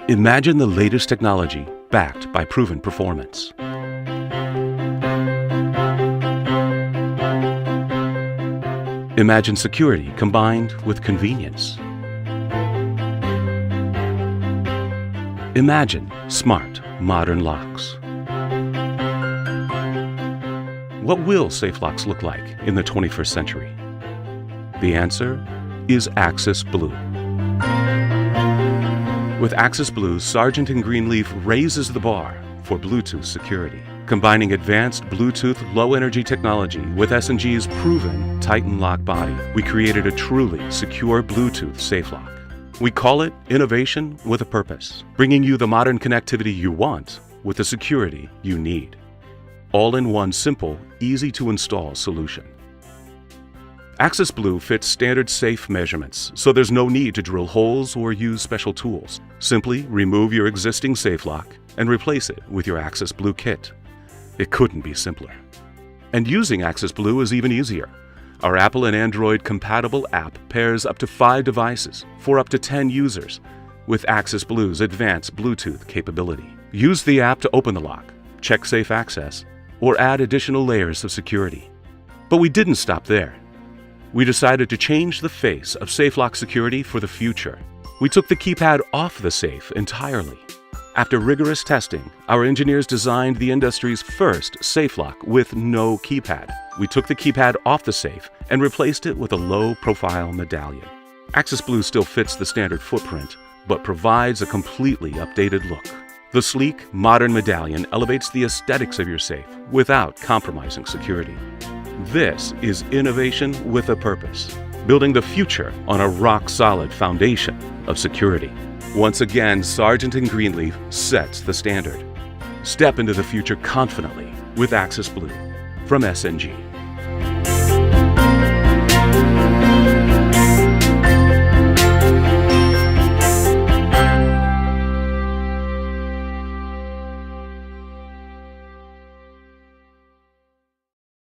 Imagine the latest technology backed by proven performance. Imagine security combined with convenience. Imagine smart, modern locks. What will safe locks look like in the 21st century? The answer is AxisBlu. With AxisBlu, Sargent and Greenleaf raises the bar for Bluetooth security. Combining advanced Bluetooth low-energy technology with S&G's proven Titan lock body, we created a truly secure Bluetooth safe lock. We call it innovation with a purpose, bringing you the modern connectivity you want with the security you need. All in one simple, easy-to-install solution. AxisBlu fits standard safe measurements, so there's no need to drill holes or use special tools. Simply remove your existing safe lock and replace it with your AxisBlu kit. It couldn't be simpler. And using AxisBlu is even easier. Our Apple and Android compatible app pairs up to 5 devices for up to 10 users with AxisBlu's advanced Bluetooth capability. Use the app to open the lock, check safe access, or add additional layers of security. But we didn't stop there. We decided to change the face of safe lock security for the future. We took the keypad off the safe entirely. After rigorous testing, our engineers designed the industry's first safe lock with no keypad. We took the keypad off the safe and replaced it with a low-profile medallion. AxisBlu still fits the standard footprint, but provides a completely updated look. The sleek, modern medallion elevates the aesthetics of your safe without compromising security. This is innovation with a purpose, building the future on a rock-solid foundation of security. Once again, Sargent and Greenleaf sets the standard. Step into the future confidently with AxisBlu from S&G.